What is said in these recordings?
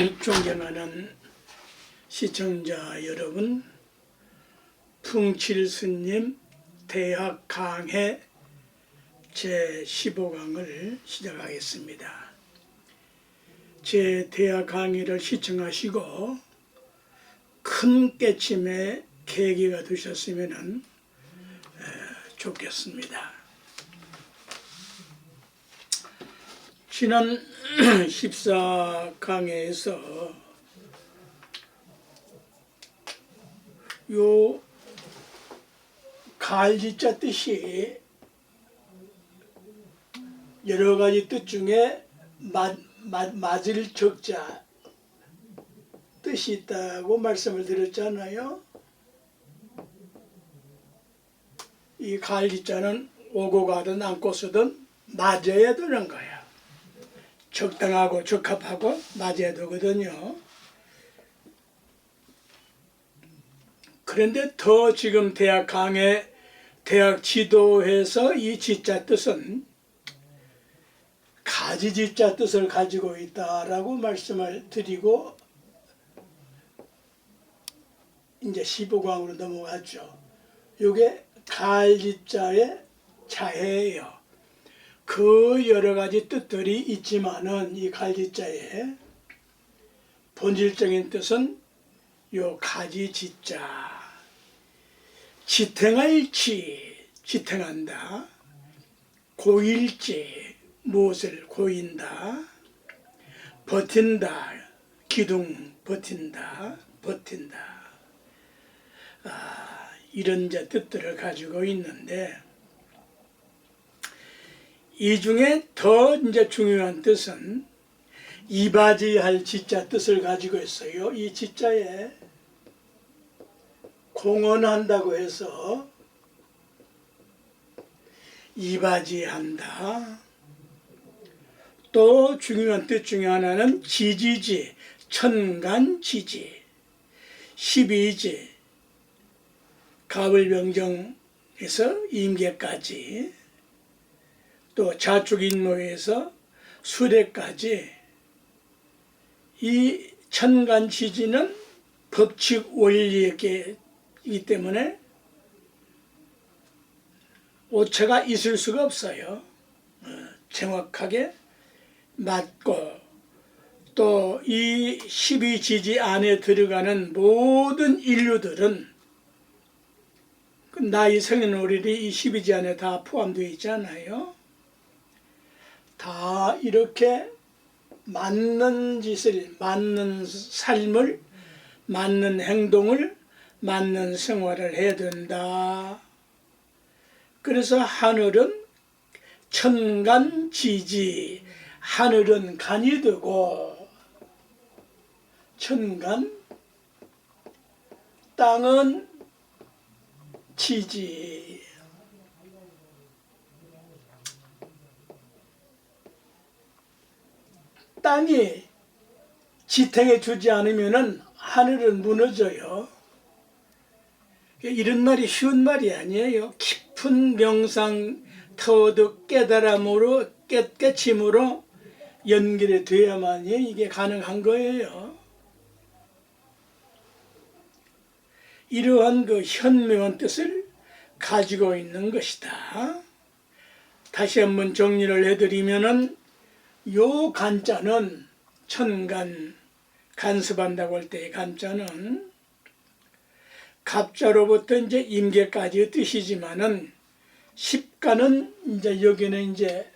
존경하는 시청자 여러분, 풍칠스님 대학 강해 제15강을 시작하겠습니다. 제 대학 강의를 시청하시고 큰 깨침의 계기가 되셨으면 좋겠습니다. 지난 14강에서 요 갈지자 뜻이 여러 가지 뜻 중에 맞을 적자 뜻이 있다고 말씀을 드렸잖아요. 이 갈지자는 오고 가든 않고 쓰든 맞아야 되는 거야. 적당하고 적합하고 맞아야 되거든요. 그런데 더 지금 대학 강의, 대학 지도에서 이 지자 뜻은 가지지자 뜻을 가지고 있다라고 말씀을 드리고 이제 15강으로 넘어갔죠. 이게 갈지자의 자해예요. 그 여러 가지 뜻들이 있지만은 이 갈지자의 본질적인 뜻은 요 가지지자, 지탱할지, 지탱한다, 고일지, 무엇을 고인다, 버틴다, 기둥 버틴다, 버틴다. 이런 뜻들을 가지고 있는데, 이 중에 더 중요한 뜻은 이바지할 지자 뜻을 가지고 있어요. 이 지자에 공헌한다고 해서 이바지한다. 또 중요한 뜻 중에 하나는 지지지, 천간지지, 12지, 갑을병정에서 임계까지, 또 자축인묘에서 수레까지, 이 천간지지는 법칙 원리이기 때문에 오차가 있을 수가 없어요. 정확하게 맞고, 또 이 12지지 안에 들어가는 모든 인류들은 나이 생년월일이 이 12지 안에 다 포함되어 있잖아요. 다 이렇게 맞는 짓을, 맞는 삶을, 맞는 행동을, 맞는 생활을 해야 된다. 그래서 하늘은 천간지지, 하늘은 간이 되고, 천간, 땅은 지지. 땅이 지탱해 주지 않으면은 하늘은 무너져요. 이런 말이 쉬운 말이 아니에요. 깊은 명상, 터득, 깨달음으로, 깨침으로 연결이 돼야만이 이게 가능한 거예요. 이러한 그 현명한 뜻을 가지고 있는 것이다. 다시 한번 정리를 해드리면은 요 간자는 천간, 간섭한다고 할 때의 간자는 갑자로부터 이제 임계까지의 뜻이지만은 십간은 이제 여기는 이제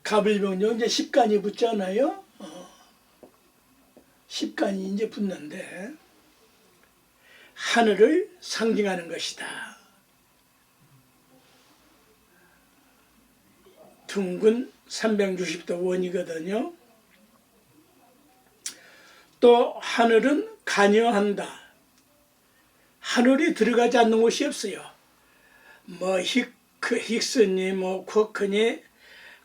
갑을병정 이제 십간이 붙잖아요. 십간이 이제 붙는데 하늘을 상징하는 것이다. 둥근 360도 원이거든요. 또 하늘은 관여한다. 하늘이 들어가지 않는 곳이 없어요. 뭐 힉스니 뭐 쿼크니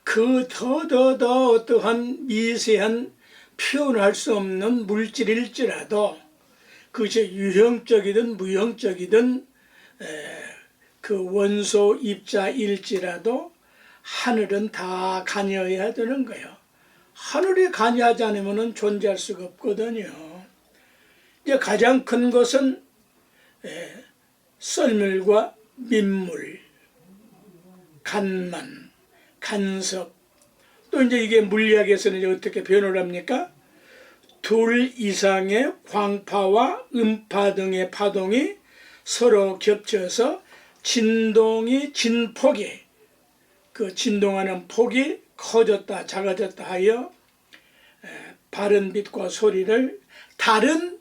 그 더 어떠한 미세한 표현할 수 없는 물질일지라도 그것이 유형적이든 무형적이든 그 원소 입자일지라도 하늘은 다 관여해야 되는 거예요. 하늘이 관여하지 않으면 존재할 수가 없거든요. 이제 가장 큰 것은 썰물과 민물, 간만, 간섭, 또 이제 이게 물리학에서는 이제 어떻게 표현을 합니까? 둘 이상의 광파와 음파 등의 파동이 서로 겹쳐서 진폭이, 그 진동하는 폭이 커졌다 작아졌다 하여 다른 빛과 소리를 다른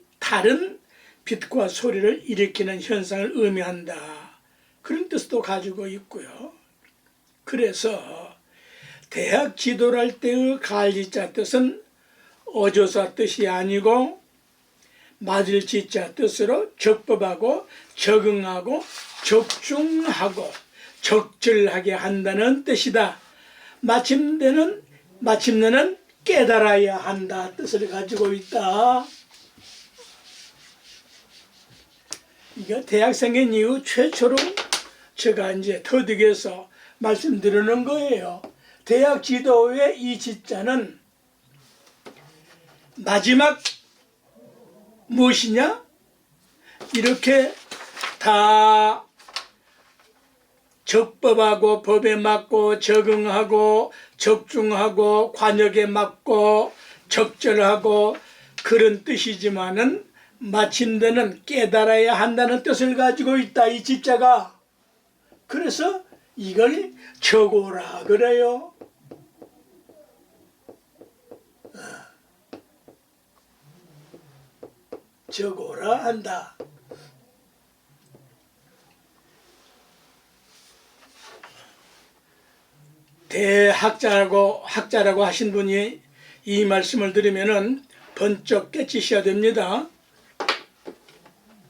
빛과 소리를 일으키는 현상을 의미한다. 그런 뜻도 가지고 있고요. 그래서 대학 지도를 할 때의 갈지자 뜻은 어조사 뜻이 아니고 맞을 지자 뜻으로 적법하고 적응하고 적중하고 적절하게 한다는 뜻이다. 마침내는 깨달아야 한다 뜻을 가지고 있다. 이거 대학 생긴 이후 최초로 제가 이제 터득해서 말씀드리는 거예요. 대학 지도의 이 지자는 마지막 무엇이냐? 이렇게 다 적법하고 법에 맞고 적응하고 적중하고 관역에 맞고 적절하고 그런 뜻이지만은 마침내는 깨달아야 한다는 뜻을 가지고 있다, 이 지자가. 그래서 이걸 적오라 그래요. 적오라 한다. 대학자라고 하신 분이 이 말씀을 들으면은 번쩍 깨치셔야 됩니다.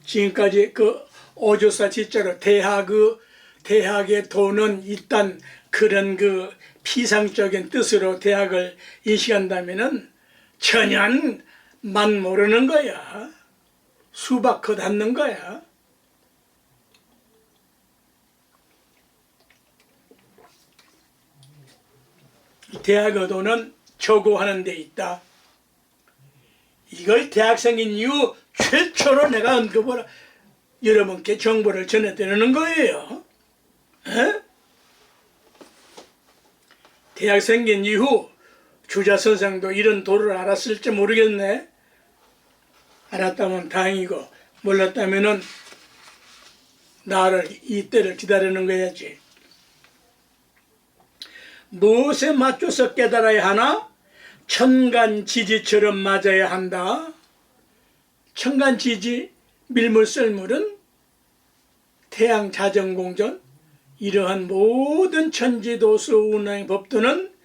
지금까지 그 어조사 지자로 대학의 도는 일단 그런 그 피상적인 뜻으로 대학을 인식한다면은 천연만 모르는 거야. 수박컷 닿는 거야. 대학의 도는 저고하는 데 있다. 이걸 대학생인 이후 최초로 내가 언급을 여러분께 정보를 전해드리는 거예요. 에? 대학 생긴 이후 주자 선생도 이런 도를 알았을지 모르겠네. 알았다면 다행이고 몰랐다면은 나를 이 때를 기다리는 거야지. 무엇에 맞춰서 깨달아야 하나? 천간지지처럼 맞아야 한다. 천간지지, 밀물썰물은 태양 자전공전, 이러한 모든 천지도수 운항의 법도는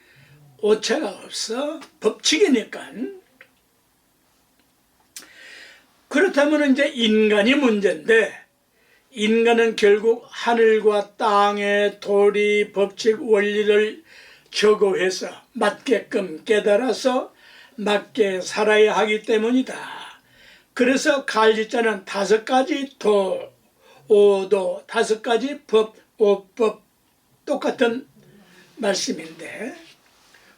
오차가 없어. 법칙이니까. 그렇다면 이제 인간이 문제인데, 인간은 결국 하늘과 땅의 도리, 법칙, 원리를 적용해서 맞게끔 깨달아서 맞게 살아야 하기 때문이다. 그래서 갈지자는 5가지 도, 오도, 5가지 법, 오법 똑같은 말씀인데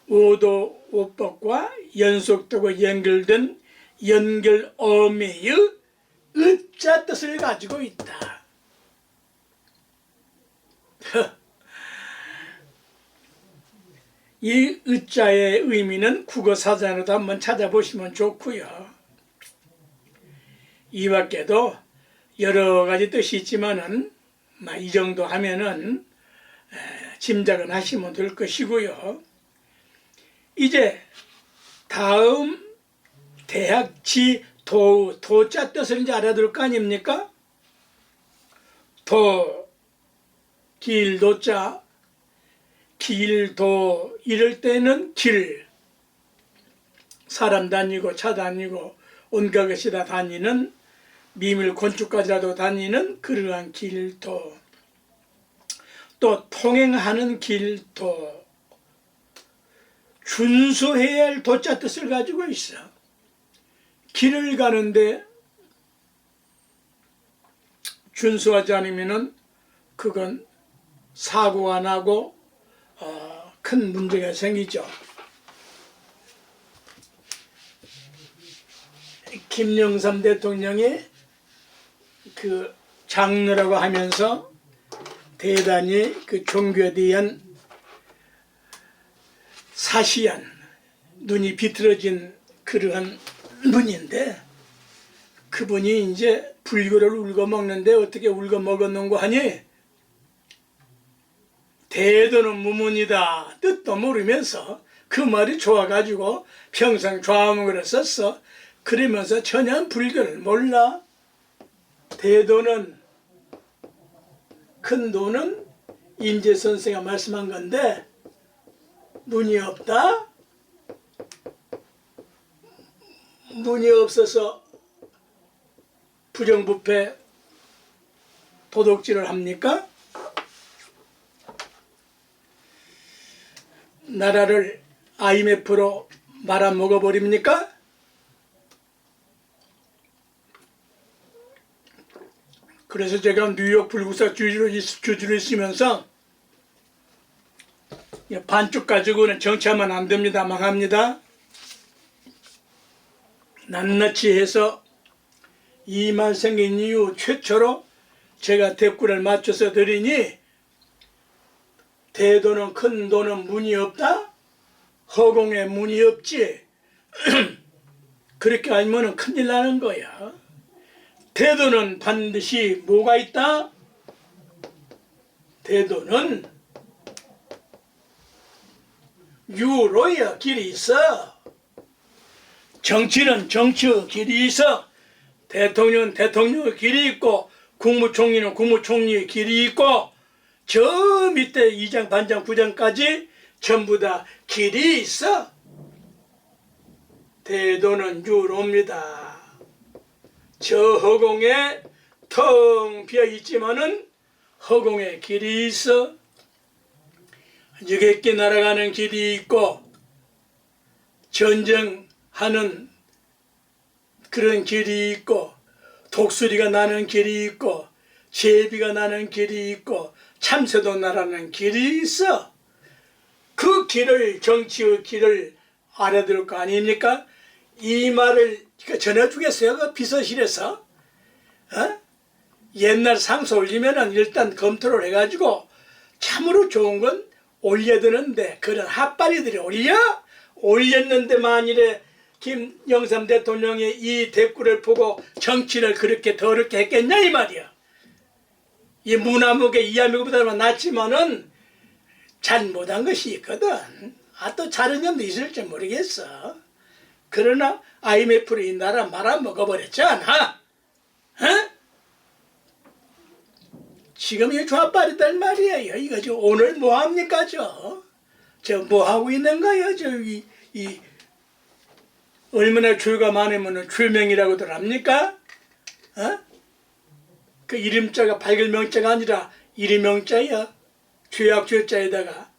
오도, 오법과 연속되고 연결된 연결어미의 의자 뜻을 가지고 있다. 이 의자의 의미는 국어사전으로도 한번 찾아보시면 좋고요. 이 밖에도 여러 가지 뜻이 있지만은 이 정도 하면은 짐작은 하시면 될 것이고요. 이제 다음 대학지 도자 뜻을 이제 알아둘 거 아닙니까? 도, 길도자, 길도 이럴 때는 길, 사람 다니고 차 다니고 온갖 것이 다 다니는 미밀 건축까지라도 다니는 그러한 길도, 또 통행하는 길도, 준수해야 할 도자 뜻을 가지고 있어. 길을 가는데 준수하지 않으면은 그건 사고가 나고 큰 문제가 생기죠. 김영삼 대통령이 그 장로라고 하면서 대단히 그 종교에 대한 사시한 눈이 비틀어진 그러한 분인데, 그분이 이제 불교를 울거먹는데 어떻게 울거먹었는고 하니, 대도는 무문이다 뜻도 모르면서 그 말이 좋아가지고 평생 좌우명을 썼어. 그러면서 전혀 불교를 몰라. 대도는, 큰 도는 임재 선생가 말씀한 건데 문이 없다? 문이 없어서 부정부패 도둑질을 합니까? 나라를 IMF로 말아먹어버립니까? 그래서 제가 뉴욕 불국사 주지로 있으면서 반쪽 가지고는 정치하면 안 됩니다. 망합니다. 낱낱이 해서 이 말 생긴 이후 최초로 제가 댓글을 맞춰서 드리니, 대도는 큰 도는 문이 없다? 허공에 문이 없지. 그렇게 알면 큰일 나는 거야. 대도는 반드시 뭐가 있다? 대도는 유로야 길이 있어. 정치는 정치의 길이 있어. 대통령은 대통령의 길이 있고, 국무총리는 국무총리의 길이 있고, 저 밑에 2장, 반장, 9장까지 전부 다 길이 있어. 대도는 유로입니다. 저 허공에 텅 비어 있지만은 허공에 길이 있어. 여객기 날아가는 길이 있고, 전쟁하는 그런 길이 있고, 독수리가 나는 길이 있고, 제비가 나는 길이 있고, 참새도 나라는 길이 있어. 그 길을, 정치의 길을 알아들 거 아닙니까? 이 말을 전해주겠어요? 그 비서실에서? 옛날 상소 올리면은 일단 검토를 해가지고 참으로 좋은 건 올려드는데, 그런 핫바리들이 올렸는데 만일에 김영삼 대통령이 이 댓글을 보고 정치를 그렇게 더럽게 했겠냐 이 말이야. 이 무나무게 이하미고보다는 낫지만은 잘못한 것이 있거든. 또 다른 점도 있을지 모르겠어. 그러나 IMF로 이 나라 말아먹어버렸지 않아? 지금 이 좌빨이들 말이에요. 이거 저 오늘 뭐합니까 저 뭐하고 있는 거예요? 얼마나 죄가 많으면 죄명이라고들 합니까? 그 이름자가 발글명자가 아니라 이름명자야. 죄악 죄자에다가.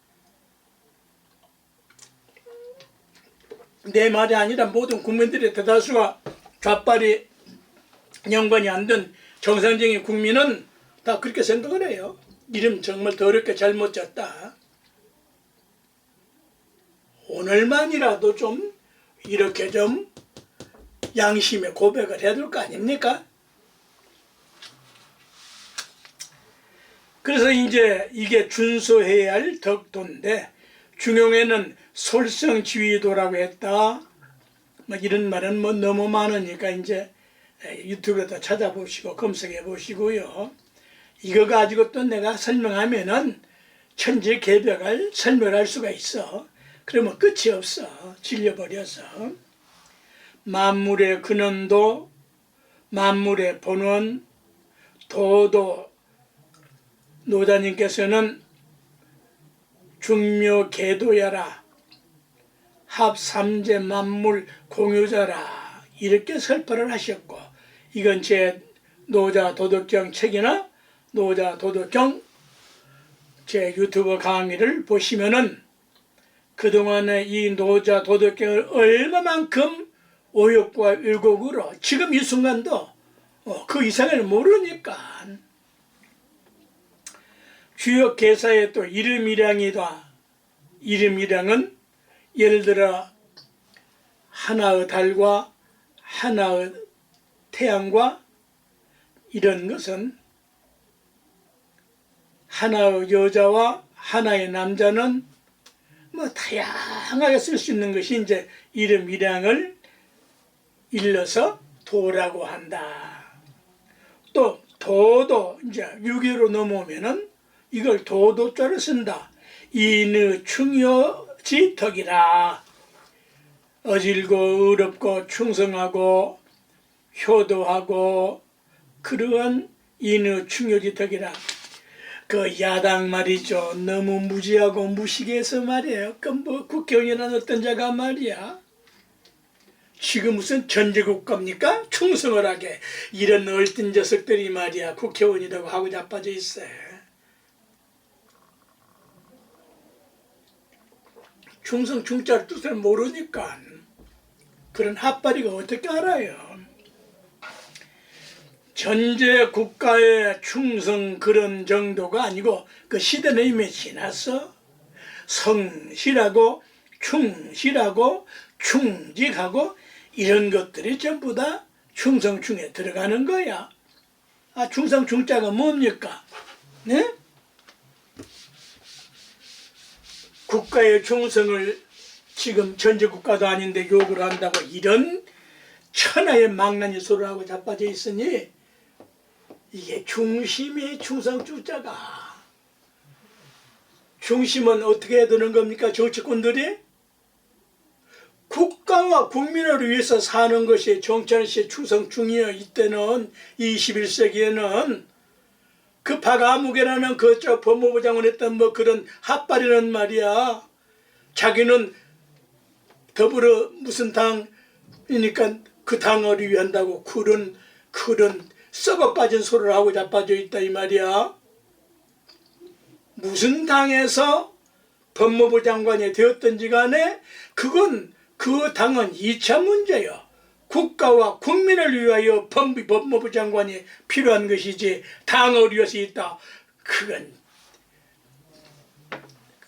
내 말이 아니라 모든 국민들의 대다수가 좌빨이 연관이 안 된 정상적인 국민은 다 그렇게 생각을 해요. 이름 정말 더럽게 잘못 졌다. 오늘만이라도 좀 이렇게 좀 양심의 고백을 해야 될 거 아닙니까? 그래서 이제 이게 준수해야 할 덕도인데, 중용에는 솔성지휘도라고 했다. 뭐 이런 말은 뭐 너무 많으니까 이제 유튜브에다 찾아보시고 검색해 보시고요. 이거 가지고 또 내가 설명하면은 천지개벽을 설명할 수가 있어. 그러면 끝이 없어. 질려버려서. 만물의 근원도, 만물의 본원, 도도, 노자님께서는 중묘계도야라, 합삼재 만물 공유자라, 이렇게 설파를 하셨고, 이건 제 노자 도덕경 책이나 노자 도덕경 제 유튜브 강의를 보시면은 그동안에 이 노자 도덕경을 얼마만큼 오역과 왜곡으로 지금 이 순간도 그 이상을 모르니까 주요 개사에 또 이름이량이다. 이름이량은 예를 들어 하나의 달과 하나의 태양과 이런 것은 하나의 여자와 하나의 남자는 뭐 다양하게 쓸 수 있는 것이 이제 이름 일양을 일러서 도라고 한다. 또 도도 이제 유교로 넘어오면은 이걸 도도자를 쓴다. 이느 충효지 덕이라. 어질고 어렵고 충성하고 효도하고 그러한 인의 충효지 덕이라. 그 야당 말이죠. 너무 무지하고 무식해서 말이에요. 그 뭐 국회의원이나 어떤 자가 말이야. 지금 무슨 전제국가입니까? 충성을 하게. 이런 얼뜬 녀석들이 말이야. 국회의원이라고 하고 자빠져 있어요. 충성 충자를 뜻을 모르니까 그런 핫바리가 어떻게 알아요? 전제 국가의 충성 그런 정도가 아니고 그 시대는 이미 지났어. 성실하고 충실하고 충직하고 이런 것들이 전부 다 충성충에 들어가는 거야. 아, 충성충자가 뭡니까? 네? 국가의 충성을 지금 전제국가도 아닌데 욕을 한다고 이런 천하의 망나니 소리를 하고 자빠져 있으니 이게 중심이 충성충자가. 중심은 어떻게 해야 되는 겁니까? 정치권들이? 국가와 국민을 위해서 사는 것이 정치인의 충성충이요. 이때는 21세기에는 그 박아무개라는 그 법무부 장관 했던 뭐 그런 핫바리는 말이야. 자기는 더불어 무슨 당이니까 그 당을 위한다고 그런 썩어 빠진 소리를 하고 자빠져 있다 이 말이야. 무슨 당에서 법무부 장관이 되었든지 간에 그건 그 당은 2차 문제요. 국가와 국민을 위하여 법무부 장관이 필요한 것이지 당을 위해서 있다. 그건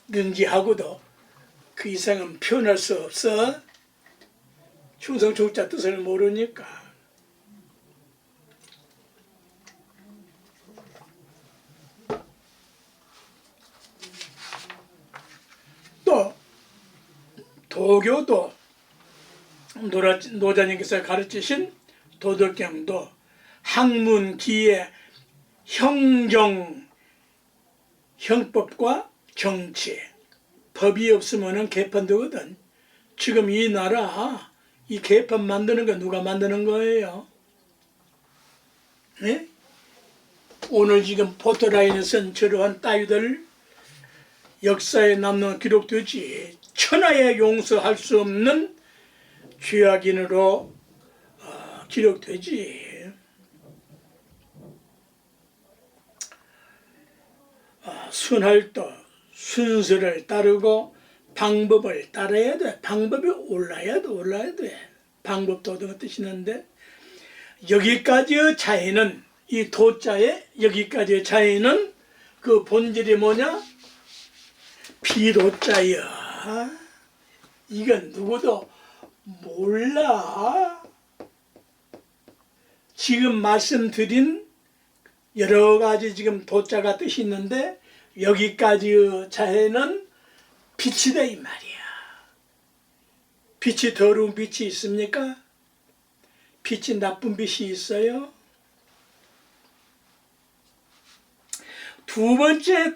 능지하고도 그 이상은 표현할 수 없어. 충성충자 뜻을 모르니까. 또 도교도 노자님께서 가르치신 도덕경도 학문기의 형법과 정치, 법이 없으면 개판되거든. 지금 이 나라 이 개판 만드는 거 누가 만드는 거예요? 네? 오늘 지금 포토라인에 쓴 저러한 따위들 역사에 남는 기록되지. 천하에 용서할 수 없는 죄악인으로 기록되지. 순할도 순서를 따르고 방법을 따라야 돼. 방법이 올라야 돼. 방법도 얻어 뜻이는데 여기까지의 차이는 이 도자의 여기까지의 차이는 그 본질이 뭐냐? 비도자야. 이건 누구도 몰라. 지금 말씀드린 여러 가지 지금 도자가 뜻이 있는데 여기까지의 자해는 빛이다 이 말이야. 빛이 더러운 빛이 있습니까? 빛이 나쁜 빛이 있어요? 두 번째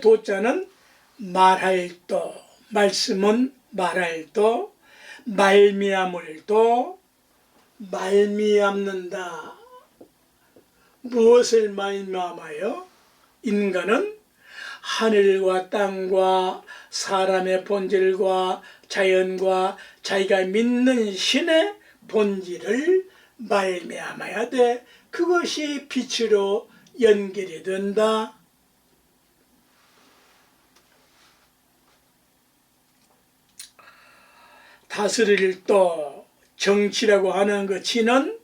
도자는 말할 도, 말씀은 말할 도, 말미암을 도, 말미암는다. 무엇을 말미암아요? 인간은 하늘과 땅과 사람의 본질과 자연과 자기가 믿는 신의 본질을 말미암아야 돼. 그것이 빛으로 연결이 된다. 다스릴 또 정치라고 하는 그 지는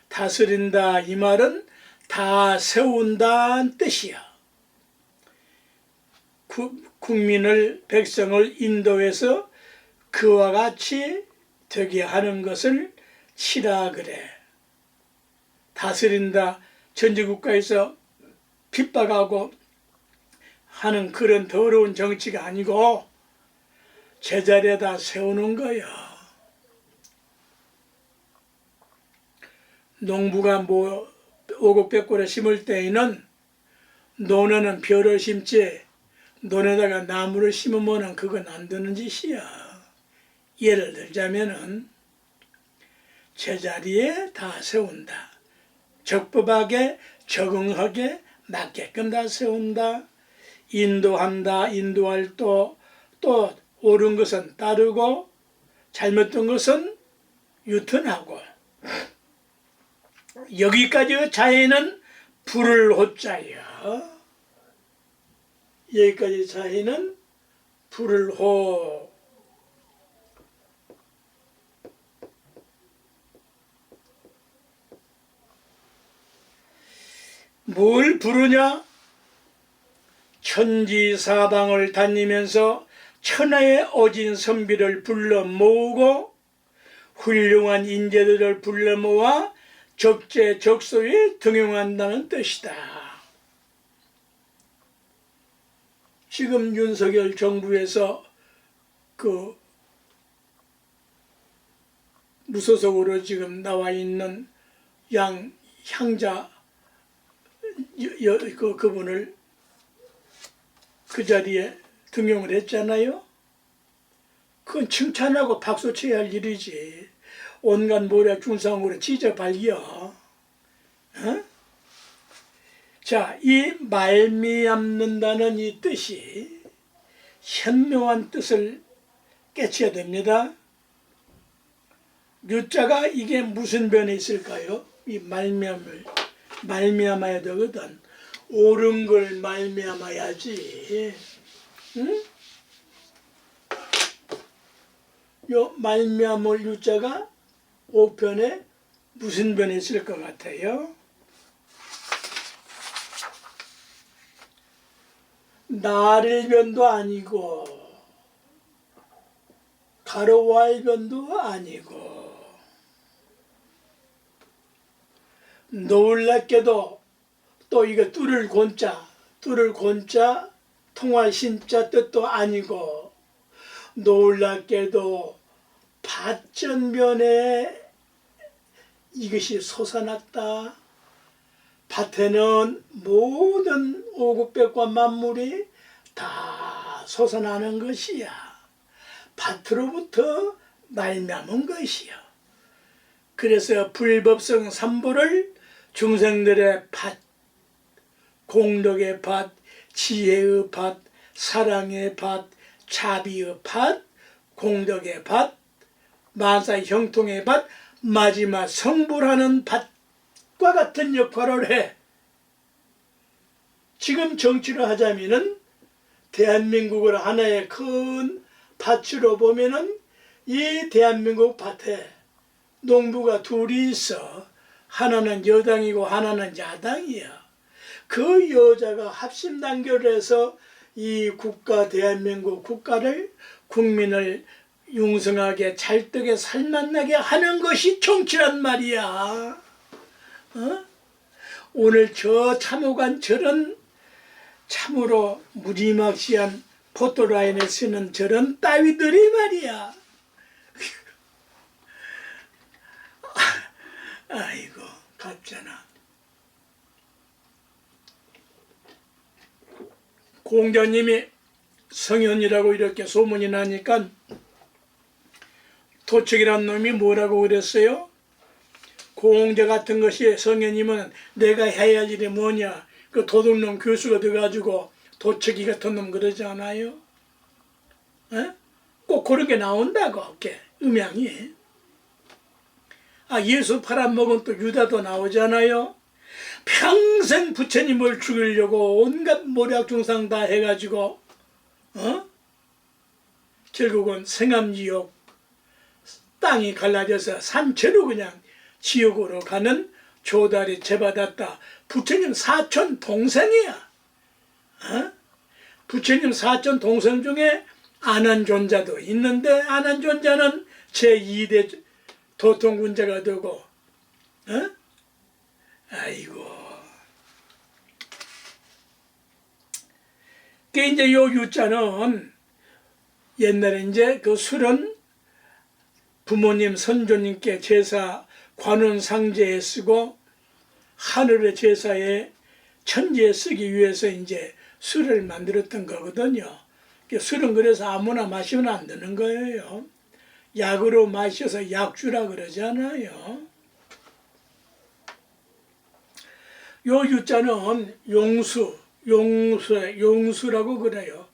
다스린다 이 말은 다 세운다는 뜻이야. 국민을 백성을 인도해서 그와 같이 되게 하는 것을 치라 그래. 다스린다, 전제국가에서 핍박하고 하는 그런 더러운 정치가 아니고 제자리에다 세우는 거야. 농부가 뭐 오곡백골에 심을 때에는 논에는 벼를 심지 논에다가 나무를 심으면 그건 안 되는 짓이야. 예를 들자면은 제자리에 다 세운다. 적법하게 적응하게 맞게끔 다 세운다. 인도한다. 인도할 또 옳은 것은 따르고 잘못된 것은 유턴하고. 여기까지 자해는 불을 호자야. 여기까지 자해는 불을 호. 뭘 부르냐? 천지사방을 다니면서 천하의 어진 선비를 불러 모으고 훌륭한 인재들을 불러 모아 적재적소에 등용한다는 뜻이다. 지금 윤석열 정부에서 그 무소속으로 지금 나와 있는 향자 그분을 그 자리에 등용을 했잖아요. 그건 칭찬하고 박수 쳐야 할 일이지. 온갖 모략 중상으로 찢어 발려. 어? 자, 이 말미암는다는 이 뜻이 현명한 뜻을 깨쳐야 됩니다. 유자가 이게 무슨 변에 있을까요? 이 말미암아야 되거든. 옳은 걸 말미암아야지. 응? 요 말미암을 유자가 5편에 무슨 변에 있을 것 같아요? 나를 변도 아니고 가로와의 변도 아니고 놀랍게도 또 이거 뚫을 곤자 통할 신자 뜻도 아니고 놀랍게도 밭전변에 이것이 솟아났다. 밭에는 모든 오곡백과 만물이 다 솟아나는 것이야. 밭으로부터 말미암은 것이야. 그래서 불법성 삼보를 중생들의 밭, 공덕의 밭, 지혜의 밭, 사랑의 밭, 자비의 밭, 공덕의 밭, 만사 형통의 밭, 마지막 성불하는 밭과 같은 역할을 해. 지금 정치를 하자면은 대한민국을 하나의 큰 밭으로 보면은 이 대한민국 밭에 농부가 둘이 있어. 하나는 여당이고 하나는 야당이야. 그 여자가 합심단결해서 이 국가, 대한민국 국가를, 국민을 융성하게 찰떡에 살맛나게 하는 것이 정치란 말이야. 어? 오늘 저 참호관 저런 참으로 무지막지한 포토라인에 쓰는 저런 따위들이 말이야. 아이고 같잖아. 공자님이 성현이라고 이렇게 소문이 나니까 도척이란 놈이 뭐라고 그랬어요? 공자 같은 것이 성현이면 내가 해야 할 일이 뭐냐? 그 도둑놈 교수가 돼가지고 도척이 같은 놈 그러지 않아요? 에? 꼭 그런 게 나온다고, 이렇게 음향이. 아, 예수 팔아먹은 또 유다도 나오잖아요. 평생 부처님을 죽이려고 온갖 모략중상 다 해가지고 결국은 생암지옥 땅이 갈라져서 산채로 그냥 지옥으로 가는 조달이 제받았다. 부처님 사촌 동생이야. 부처님 사촌 동생 중에 안한존자도 있는데 안한존자는 제2대 도통군자가 되고, 어? 아이고. 그 이제 요 유자는 옛날에 이제 그 술은 부모님, 선조님께 제사 관운상제에 쓰고 하늘의 제사에 천지에 쓰기 위해서 이제 술을 만들었던 거거든요. 술은 그래서 아무나 마시면 안 되는 거예요. 약으로 마셔서 약주라 그러잖아요. 요 유자는 용수라고 그래요.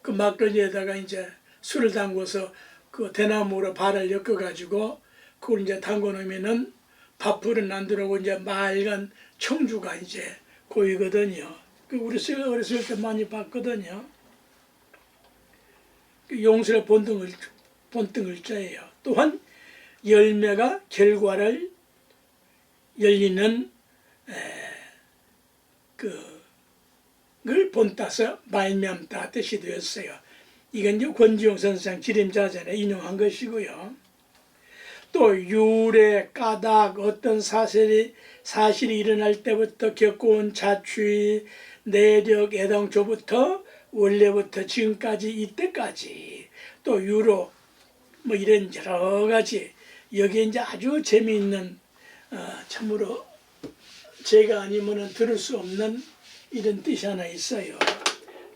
그 막걸리에다가 이제 술을 담궈서 그 대나무로 발을 엮어가지고 그걸 이제 담궈 놓으면은 밥풀은 안 들어오고 이제 맑은 청주가 이제 고이거든요. 그 우리 어렸을 때 많이 봤거든요. 그 용수의 본등을자예요. 또한 열매가 결과를 열리는 그걸 본따서 말미암다 뜻이 되었어요. 이건 이제 권지용 선생 지림자전에 인용한 것이고요. 또 유래, 까닭, 어떤 사실이 일어날 때부터 겪어온 자취, 내력, 애당초부터 원래부터 지금까지 이때까지 또 유로 뭐 이런 여러 가지 여기에 이제 아주 재미있는 참으로 제가 아니면은 들을 수 없는 이런 뜻이 하나 있어요.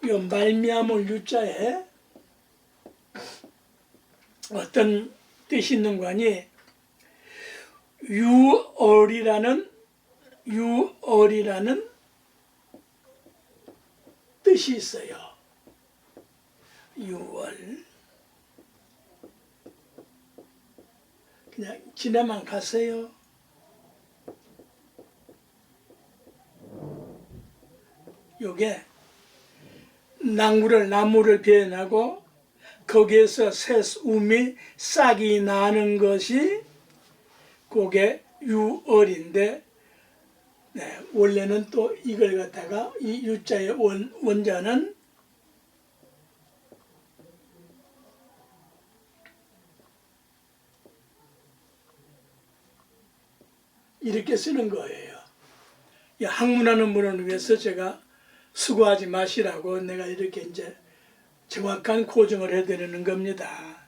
이 말미암을 유자에 어떤 뜻이 있는 거 아니? 유월이라는 뜻이 있어요. 유월. 그냥 지나만 가세요. 요게 나무를 표현하고 거기에서 새움이 싹이 나는 것이 그게 유월인데, 네, 원래는 또 이걸 갖다가 이 유자의 원자는 이렇게 쓰는 거예요. 이 학문하는 분을 위해서 제가 수고하지 마시라고 내가 이렇게 이제 정확한 고정을 해드리는 겁니다.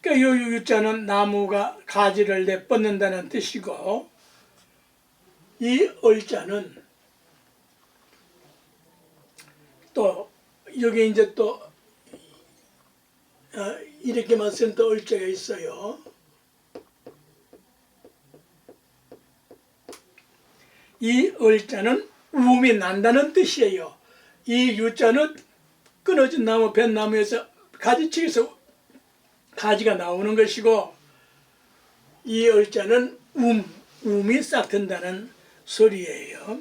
그러니까 요 유자는 나무가 가지를 내뻗는다는 뜻이고, 이 얼자는 또 여기 이제 또 이렇게만 쓴 또 얼자가 있어요. 이 얼자는 우음이 난다는 뜻이에요. 이 유자는 끊어진 나무, 뱃나무에서 가지치기에서 가지가 나오는 것이고, 이 얼자는 um이 싹 든다는 소리예요.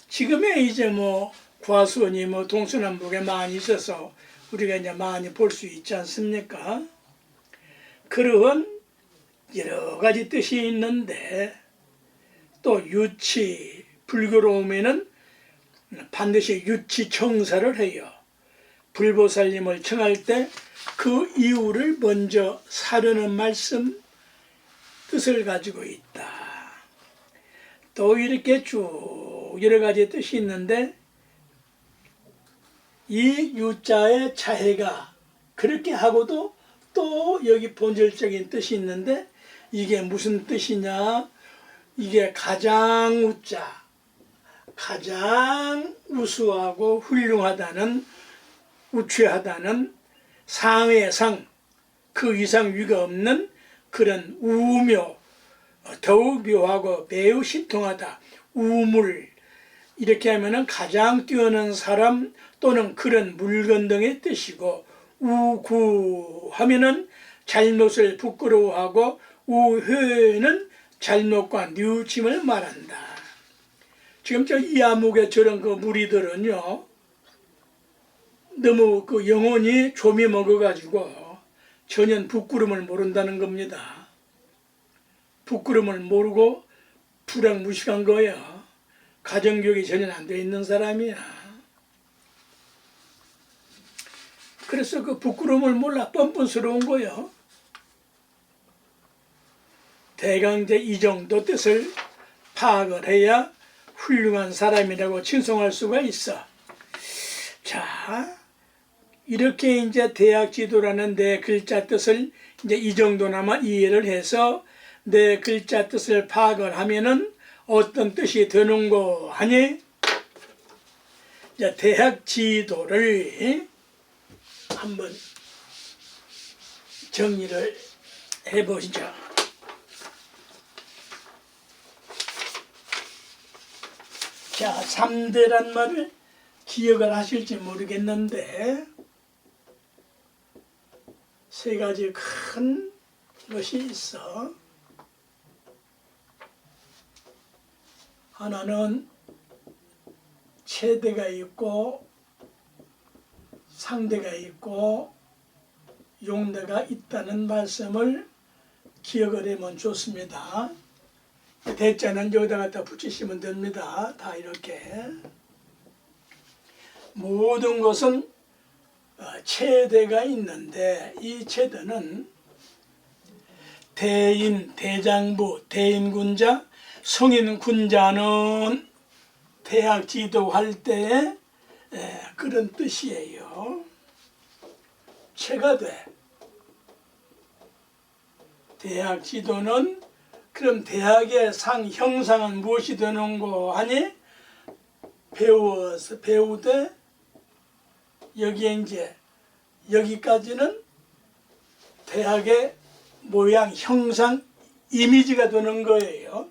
지금의 이제 뭐 과수원이 뭐 동서남북에 많이 있어서 우리가 이제 많이 볼 수 있지 않습니까? 그러한 여러 가지 뜻이 있는데, 또 유치, 불교로 오면은 반드시 유치 청사를 해요. 불보살님을 청할 때 그 이유를 먼저 사르는 말씀 뜻을 가지고 있다. 또 이렇게 쭉 여러 가지 뜻이 있는데, 이 유자의 차해가 그렇게 하고도 또 여기 본질적인 뜻이 있는데, 이게 무슨 뜻이냐? 이게 가장 우자, 가장 우수하고 훌륭하다는, 우추하다는 상의 상, 그 이상 위가 없는 그런 우묘, 더욱 묘하고 매우 신통하다, 우물, 이렇게 하면은 가장 뛰어난 사람 또는 그런 물건 등의 뜻이고, 우구 하면은 잘못을 부끄러워하고, 우회는 잘못과 뉘우침을 말한다. 지금 저 이암흑의 저런 그 무리들은요, 너무 그 영혼이 조미 먹어가지고 전혀 부끄럼을 모른다는 겁니다. 부끄럼을 모르고 불행무식한 거야. 가정교육이 전혀 안 돼 있는 사람이야. 그래서 그 부끄러움을 몰라 뻔뻔스러운 거야. 대강제 이 정도 뜻을 파악을 해야 훌륭한 사람이라고 칭송할 수가 있어. 자, 이렇게 이제 대학 지도라는 내 글자 뜻을 이제 이 정도나마 이해를 해서 내 글자 뜻을 파악을 하면은 어떤 뜻이 되는고 하니, 이제 대학 지도를 한번 정리를 해보시죠. 자, 3대란 말을 기억을 하실지 모르겠는데 세 가지 큰 것이 있어. 하나는 최대가 있고 상대가 있고 용대가 있다는 말씀을 기억을 하면 좋습니다. 대자는 여기다 갖다 붙이시면 됩니다. 다 이렇게. 모든 것은 체대가 있는데 이 체대는 대인, 대장부, 대인군자, 성인군자는 대학 지도할 때의 그런 뜻이에요. 체가 돼. 대학 지도는 그럼 대학의 형상은 무엇이 되는고 하니, 배우되 여기에 이제 여기까지는 대학의 모양, 형상, 이미지가 되는 거예요.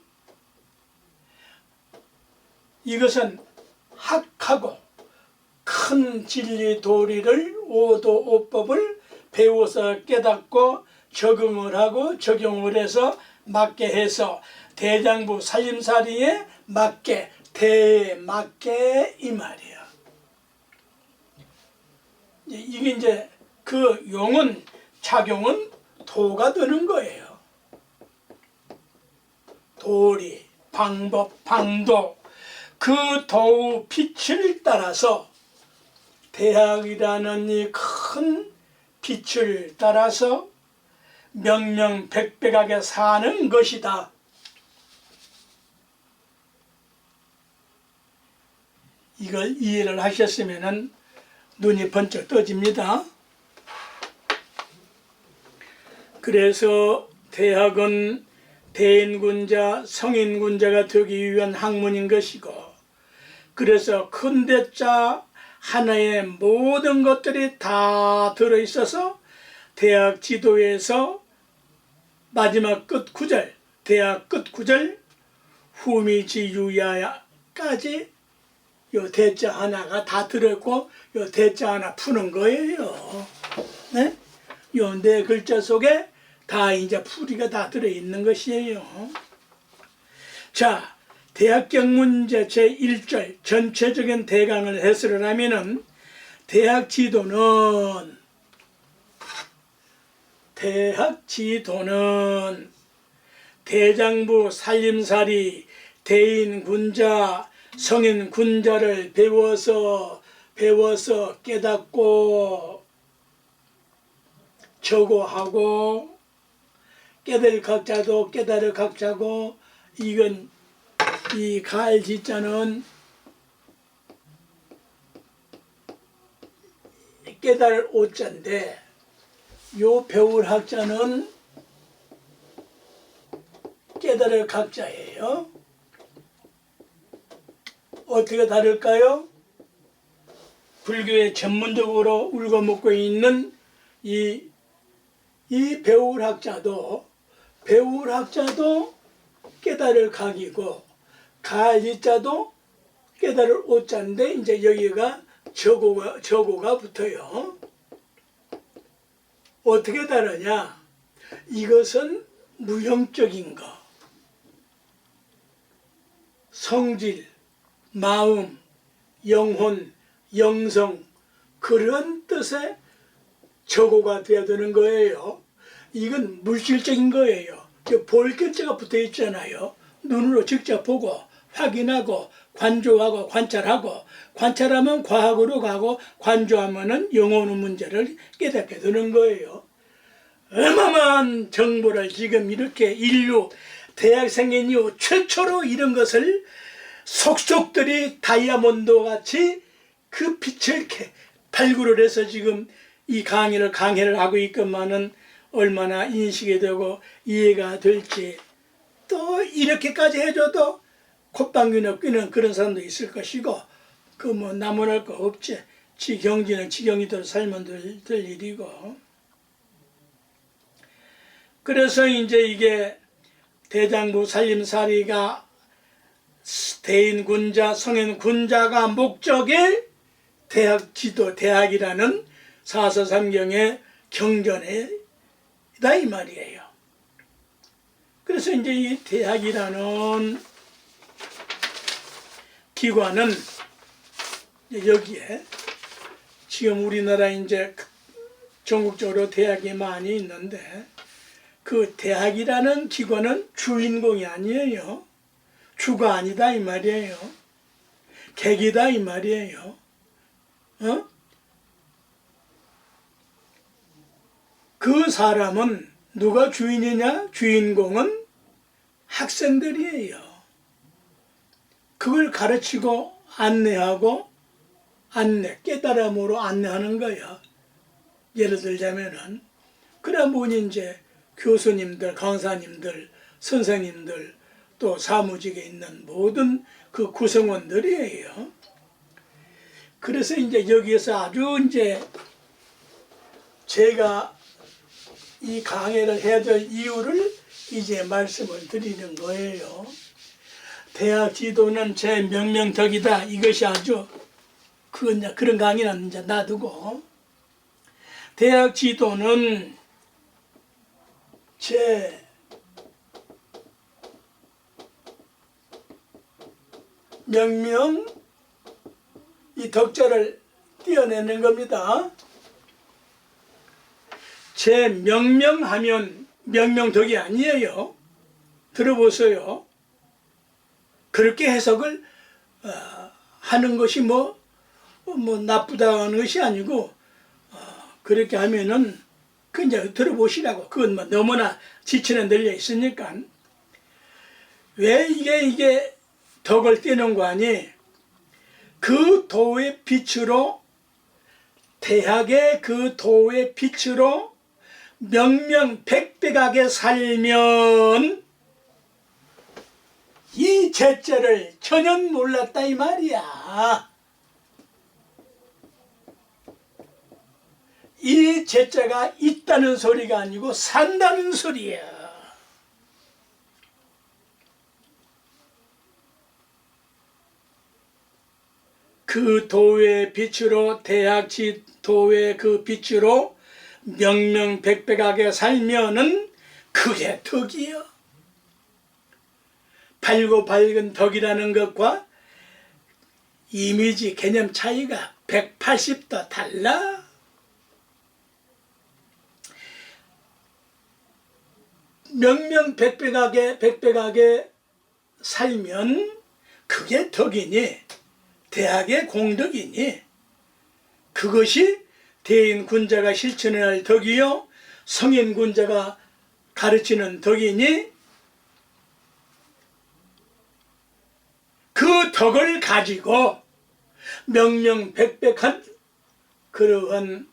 이것은 학하고 큰 진리 도리를 오도오법을 배워서 깨닫고 적응을 하고 적용을 해서 맞게 해서 대장부 살림살이에 맞게 대맞게 이 말이야. 이게 이제 그 용은 작용은 도가 되는 거예요. 도리, 방법, 방도, 그 도의 빛을 따라서 대학이라는 이 큰 빛을 따라서 명명백백하게 사는 것이다. 이걸 이해를 하셨으면 눈이 번쩍 떠집니다. 그래서 대학은 대인군자, 성인군자가 되기 위한 학문인 것이고, 그래서 큰 대자 하나에 모든 것들이 다 들어있어서 대학 지도에서 마지막 끝 구절, 대학 끝 구절 후미지유야까지 요 대자 하나가 다 들어있고 요 대자 하나 푸는 거예요. 네? 요 네 글자 속에 다 이제 풀이가 다 들어있는 것이에요. 자, 대학경 문제 제1절 전체적인 대강을 해설을 하면은 대학 지도는 대장부, 살림살이, 대인군자, 성인군자를 배워서 깨닫고 적어하고 깨달을 각자도 깨달을 각자고, 이건 이 가을지자는 깨달을 오자인데 요 배울 학자는 깨달을 각자예요. 어떻게 다를까요? 불교에 전문적으로 울거먹고 있는 이 배울 학자도 깨달을 각이고, 가을지자도 깨달을 오자인데 이제 여기가 저고가 붙어요. 어떻게 다르냐? 이것은 무형적인 거, 성질, 마음, 영혼, 영성, 그런 뜻의 저고가 되어야 되는 거예요. 이건 물질적인 거예요. 볼 글자가 붙어 있잖아요. 눈으로 직접 보고 확인하고 관조하고 관찰하고, 관찰하면 과학으로 가고 관조하면은 영혼의 문제를 깨닫게 되는 거예요. 어마어마한 정보를 지금 이렇게 인류 대학생인 이후 최초로 이런 것을 속속들이 다이아몬드 같이 그 빛을 이렇게 발굴을 해서 지금 이 강해를 하고 있건만은 얼마나 인식이 되고 이해가 될지, 또 이렇게까지 해줘도 콧방귀나 뀌는 그런 사람도 있을 것이고, 그 뭐 나무랄 거 없지. 지 경지는 지경이대로 살면 될 일이고. 그래서 이제 이게 대장부 살림살이가 대인군자, 성인군자가 목적의 대학 지도, 대학이라는 사서삼경의 경전이다 이 말이에요. 그래서 이제 이 대학이라는 기관은 여기에 지금 우리나라 이제 전국적으로 대학이 많이 있는데, 그 대학이라는 기관은 주인공이 아니에요. 주가 아니다 이 말이에요. 객이다 이 말이에요. 그 사람은 누가 주인이냐? 주인공은 학생들이에요. 그걸 가르치고 안내하고 깨달음으로 안내하는 거야. 예를 들자면은, 그래 뭐니 이제 교수님들, 강사님들, 선생님들, 또 사무직에 있는 모든 그 구성원들이에요. 그래서 이제 여기에서 아주 이제 제가 이 강의를 해야 될 이유를 이제 말씀을 드리는 거예요. 대학 지도는 제 명명덕이다. 이것이 아주 그런 강의는 이제 놔두고, 대학 지도는 제 명명, 이 덕자를 띄어내는 겁니다. 제 명명하면 명명덕이 아니에요. 들어보세요. 그렇게 해석을 하는 것이 뭐 나쁘다는 것이 아니고, 그렇게 하면은 그 이제 들어보시라고. 그건 뭐 너무나 지천에 널려 있으니까. 왜 이게 덕을 띄는 거 아니? 그 도의 빛으로, 대학의 그 도의 빛으로 명명백백하게 살면 이 제자를 전혀 몰랐다 이 말이야. 이 제자가 있다는 소리가 아니고 산다는 소리야. 그 도의 빛으로, 대학지 도의 그 빛으로 명명백백하게 살면은 그게 덕이요. 밝고 밝은 덕이라는 것과 이미지 개념 차이가 180도 달라. 백백하게 살면 그게 덕이니, 대학의 공덕이니, 그것이 대인군자가 실천할 덕이요, 성인군자가 가르치는 덕이니, 그 덕을 가지고 명명백백한 그러한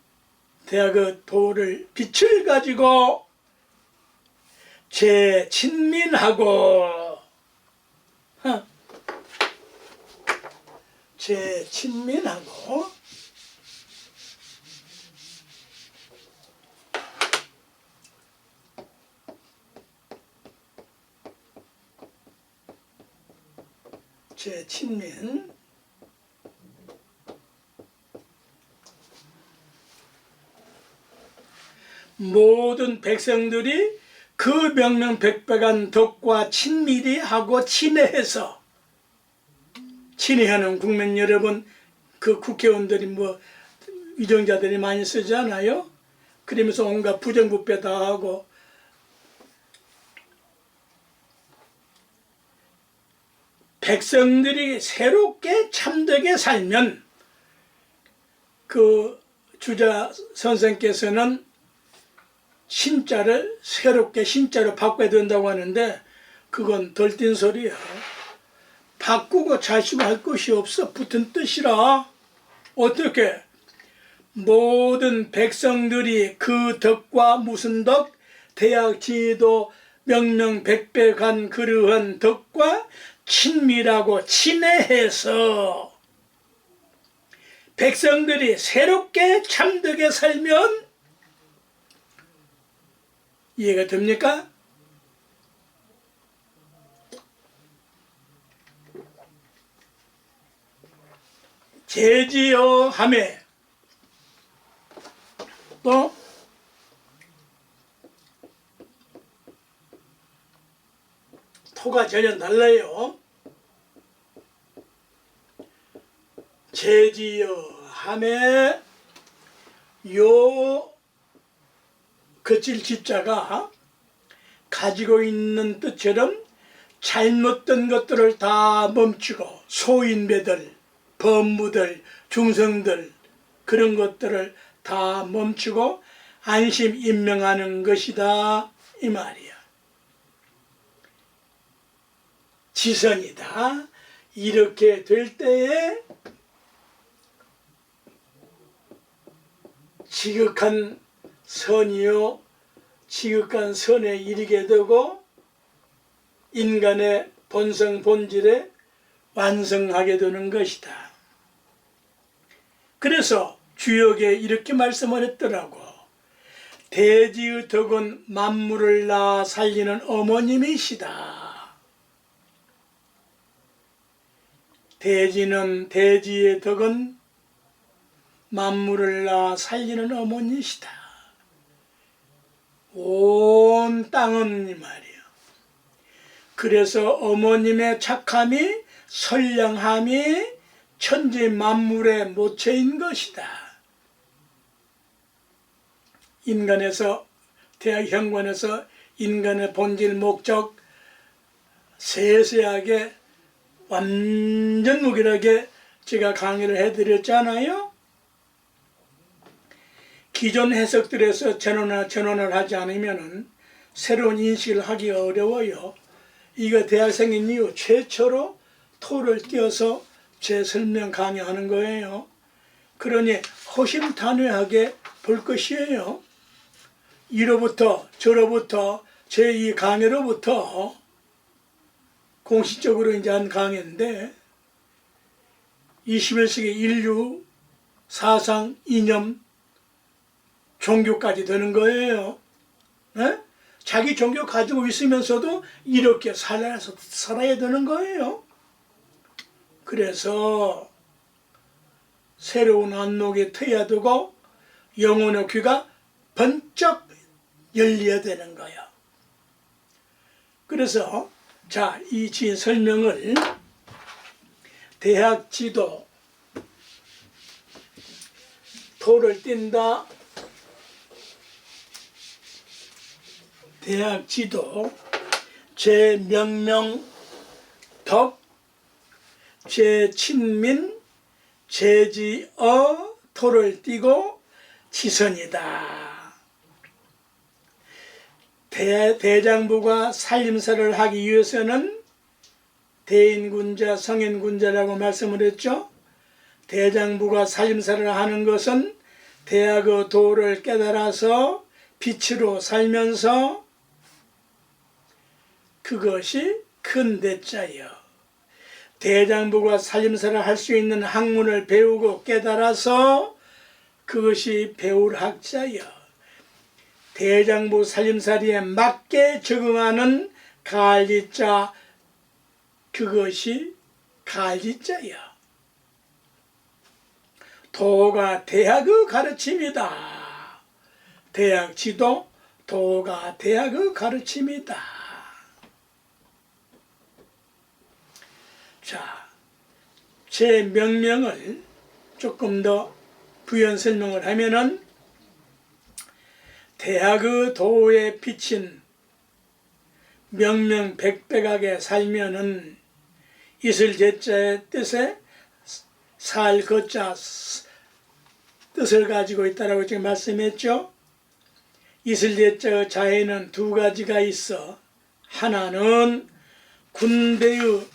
대학의 도를, 빛을 가지고 재친민하고 재친민, 모든 백성들이 그 명명백백한 덕과 친밀히 하고 친애해서, 친애하는 국민 여러분, 그 국회의원들이 뭐 위정자들이 많이 쓰잖아요. 그러면서 온갖 부정부패 다 하고, 백성들이 새롭게 참되게 살면, 그 주자 선생께서는 신자를 새롭게 신자로 바꿔야 된다고 하는데 그건 덜뛴 소리야. 바꾸고 자시고 할 것이 없어. 붙은 뜻이라. 어떻게? 모든 백성들이 그 덕과 무슨 덕? 대학 지도 명명백백한 그러한 덕과 친밀하고 친애해서 백성들이 새롭게 참되게 살면 이해가 됩니까? 제지어 하매 또 토가 전혀 달라요. 제지어 하매 요 그칠 집자가 가지고 있는 뜻처럼 잘못된 것들을 다 멈추고 소인배들, 법무들, 중성들 그런 것들을 다 멈추고 안심 임명하는 것이다 이 말이야. 지선이다. 이렇게 될 때에 지극한 선이요 지극한 선에 이르게 되고 인간의 본성 본질에 완성하게 되는 것이다. 그래서 주역에 이렇게 말씀을 했더라고. 대지의 덕은 만물을 낳아 살리는 어머님이시다. 대지의 덕은 만물을 낳아 살리는 어머니시다. 온 땅은 이 말이야. 그래서 어머님의 착함이 선량함이 천지 만물의 모체인 것이다. 인간에서 대학 현관에서 인간의 본질 목적 세세하게 완전 무결하게 제가 강의를 해드렸잖아요. 기존 해석들에서 전원을 하지 않으면 새로운 인식을 하기 어려워요. 이거 대학생인 이후 최초로 토를 띄어서 제 설명 강의하는 거예요. 그러니 허심탄회하게 볼 것이에요. 이로부터 저로부터 제 이 강의로부터 공식적으로 이제 한 강의인데 21세기 인류 사상 이념 종교까지 되는 거예요. 네? 자기 종교 가지고 있으면서도 이렇게 살아야 되는 거예요. 그래서 새로운 안목에 터야 되고 영혼의 귀가 번쩍 열려야 되는 거예요. 그래서 자, 이 지 설명을 대학 지도 토를 띈다. 대학 지도 제 명명 덕 제 친민 제지어 토를 띄고 지선이다. 대장부가 살림살을 하기 위해서는 대인군자 성인군자라고 말씀을 했죠. 대장부가 살림살을 하는 것은 대학의 도를 깨달아서 빛으로 살면서 그것이 큰 대자여. 대장부가 살림살을 할 수 있는 학문을 배우고 깨달아서 그것이 배울 학자여. 대장부 살림살이에 맞게 적응하는 관리자, 그것이 관리자여. 도가 대학의 가르침이다. 대학 지도 도가 대학의 가르침이다. 자, 제 명명을 조금 더 부연 설명을 하면은 대학의 도에 비친 명명백백하게 살면은 있을 제자의 뜻에 살 거자 뜻을 가지고 있다라고 지금 말씀했죠. 이슬예자의 자해는 두 가지가 있어. 하나는 군대의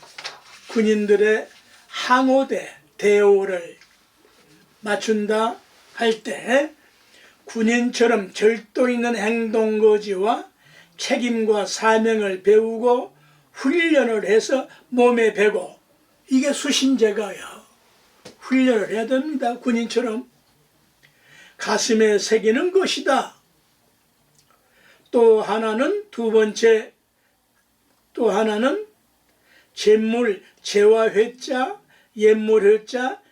군인들의 항오대 대오를 맞춘다 할 때 군인처럼 절도 있는 행동거지와 책임과 사명을 배우고 훈련을 해서 몸에 배고, 이게 수신제가요. 훈련을 해야 됩니다. 군인처럼 가슴에 새기는 것이다. 또 하나는 또 하나는 재물, 재화회자, 옛물회자,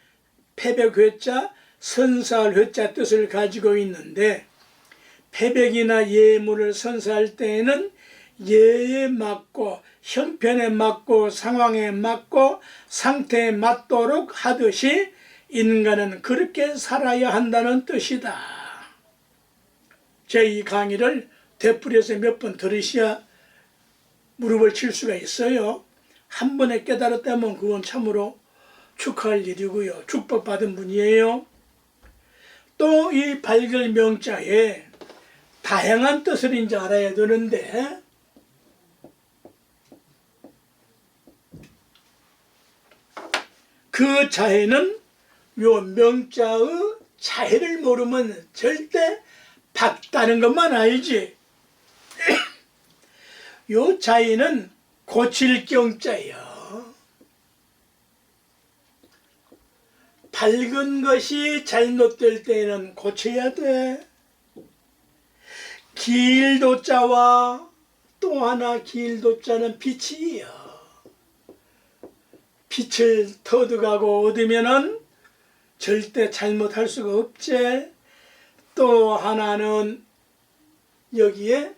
패백회자, 선사할회자 뜻을 가지고 있는데, 패백이나 예물을 선사할 때에는 예에 맞고 형편에 맞고 상황에 맞고 상태에 맞도록 하듯이 인간은 그렇게 살아야 한다는 뜻이다. 제 이 강의를 되풀이해서 몇 번 들으셔야 무릎을 칠 수가 있어요. 한 번에 깨달았다면 그건 참으로 축하할 일이고요. 축복받은 분이에요. 또 이 발ገል명자에 다양한 뜻을 이제 알아야 되는데, 그 자해는 요 명자의 자해를 모르면 절대 박다는 것만 알지. 요 자해는 고칠 경자예요. 밝은 것이 잘못될 때에는 고쳐야 돼. 길도자와 또 하나 길도자는 빛이에요. 빛을 터득하고 얻으면은 절대 잘못할 수가 없지. 또 하나는 여기에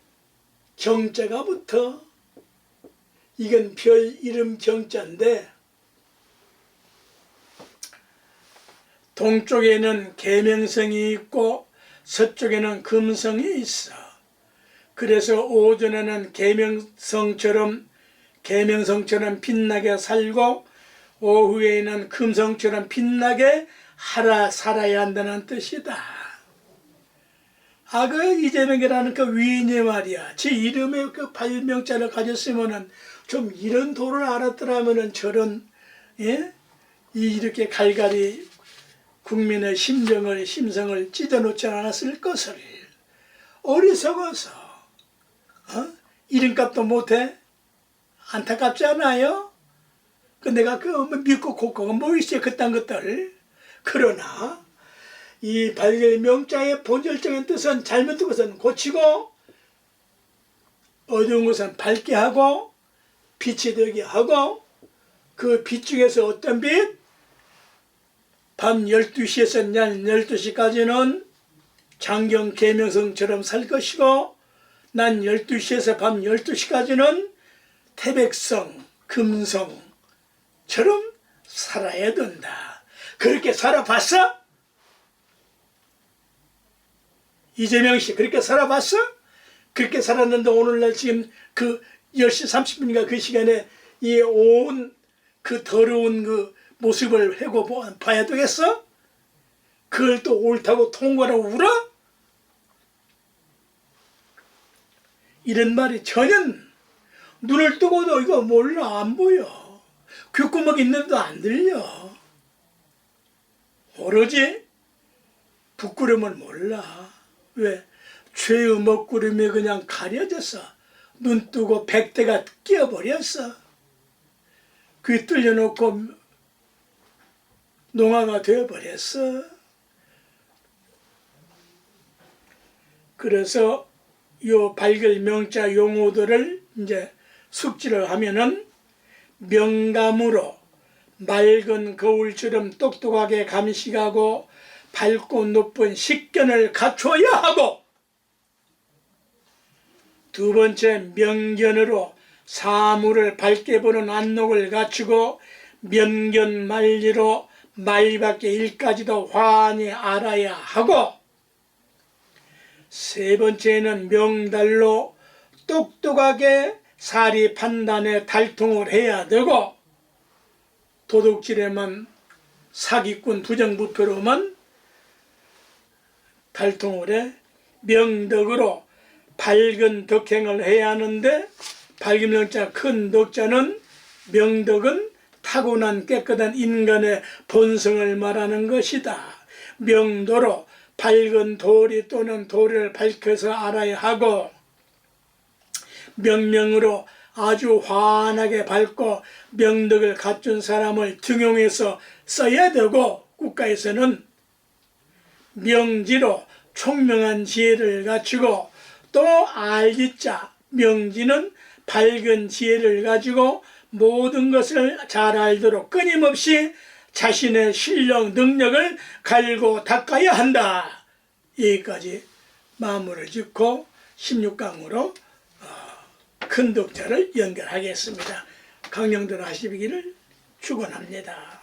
경자가 붙어. 이건 별 이름 경자인데, 동쪽에는 계명성이 있고 서쪽에는 금성이 있어. 그래서 오전에는 계명성처럼 빛나게 살고, 오후에는 금성처럼 빛나게 살아야 한다는 뜻이다. 그 이재명이라는 그 위인이 말이야, 제 이름에 그 발명자를 가졌으면은 좀 이런 도를 알았더라면은 저런, 이렇게 갈갈이 국민의 심성을 찢어놓지 않았을 것을. 어리석어서 이름값도 못해? 안타깝지 않아요? 내가 믿고 고고가 뭐 있어요, 그딴 것들. 그러나 이 발ገል명자의 본질적인 뜻은 잘못된 것은 고치고, 어두운 것은 밝게 하고, 빛이 되게 하고, 그 빛 중에서 어떤 빛? 밤 12시에서 날 12시까지는 장경 계명성처럼 살 것이고, 난 12시에서 밤 12시까지는 태백성, 금성처럼 살아야 된다. 그렇게 살아봤어? 이재명 씨 그렇게 살아봤어? 그렇게 살았는데 오늘날 지금 그 10시 30분인가 그 시간에 이 온 그 더러운 그 모습을 해고 봐야 되겠어? 그걸 또 옳다고 통과하고 울어? 이런 말이 전혀 눈을 뜨고도 이거 몰라, 안 보여. 귓구멍 있는데도 안 들려. 오로지 부끄러움을 몰라. 왜? 죄의 먹구름이 그냥 가려져서 눈 뜨고 백대가 끼어버렸어. 귀 뚫려놓고 농아가 되어버렸어. 그래서 요 발ገል명자 용어들을 이제 숙지를 하면은, 명감으로 맑은 거울처럼 똑똑하게 감식하고 밝고 높은 식견을 갖춰야 하고, 두 번째 명견으로 사물을 밝게 보는 안목을 갖추고, 면견만리로 말밖에 일까지도 환히 알아야 하고, 세 번째는 명달로 똑똑하게 사리 판단에 달통을 해야 되고, 도둑질에만 사기꾼 부정부패로만 달통을 해 명덕으로 밝은 덕행을 해야 하는데 밝은 명자 큰 덕자는 명덕은 타고난 깨끗한 인간의 본성을 말하는 것이다. 명도로 밝은 도리 또는 도리를 밝혀서 알아야 하고 명명으로 아주 환하게 밝고 명덕을 갖춘 사람을 등용해서 써야 되고 국가에서는 명지로 총명한 지혜를 갖추고 또 알지자 명지는 밝은 지혜를 가지고 모든 것을 잘 알도록 끊임없이 자신의 실력, 능력을 갈고 닦아야 한다. 여기까지 마무리를 짓고 16강으로 큰 덕자를 연결하겠습니다. 강령들 하시기를 축원합니다.